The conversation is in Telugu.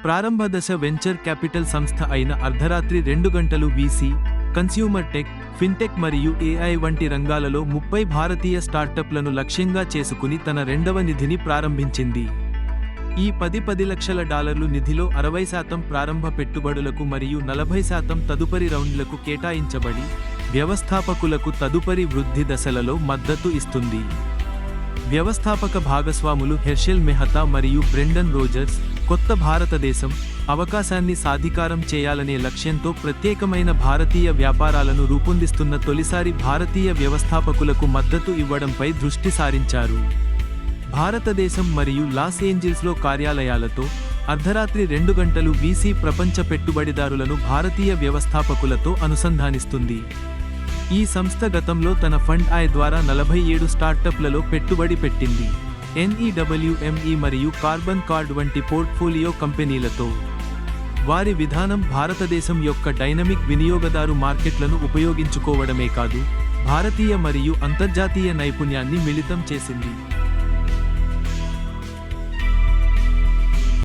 ప్రారంభ దశ వెంచర్ క్యాపిటల్ సంస్థ అయిన అర్ధరాత్రి 2 గంటలు వీసీ, కన్స్యూమర్ టెక్, ఫిన్టెక్ మరియు ఏఐ వంటి రంగాలలో 30 భారతీయ స్టార్టప్లను లక్ష్యంగా చేసుకుని తన రెండవ నిధిని ప్రారంభించింది. ఈ 10 లక్షల డాలర్లు నిధిలో 60% ప్రారంభ పెట్టుబడులకు మరియు 40% తదుపరి రౌండ్లకు కేటాయించబడి, వ్యవస్థాపకులకు తదుపరి వృద్ధి దశలలో మద్దతు ఇస్తుంది. వ్యవస్థాపక భాగస్వాములు హెర్షెల్ మెహతా మరియు బ్రెండన్ రోజర్స్. కొత్త భారతదేశం అవకాశాన్ని సాధికారం చేయాలనే లక్ష్యంతో ప్రత్యేకమైన భారతీయ వ్యాపారాలను రూపొందిస్తున్న తొలిసారి భారతీయ వ్యవస్థాపకులకు మద్దతు ఇవ్వడంపై దృష్టి సారించారు. భారతదేశం మరియు లాస్ ఏంజిల్స్లో కార్యాలయాలతో అర్ధరాత్రి 2 గంటలు వీసీ ప్రపంచ పెట్టుబడిదారులను భారతీయ వ్యవస్థాపకులతో అనుసంధానిస్తుంది. ఈ సంస్థ గతంలో తన ఫండ్ ఐ ద్వారా 47 స్టార్టప్లలో పెట్టుబడి పెట్టింది. NEWME మరియు కార్బన్ కార్డ్ వంటి పోర్ట్ఫోలియో కంపెనీలతో. వారి విధానం భారతదేశం యొక్క డైనమిక్ వినియోగదారు మార్కెట్లను ఉపయోగించుకోవడమే కాదు, భారతీయ మరియు అంతర్జాతీయ నైపుణ్యాన్ని మిళితం చేసింది.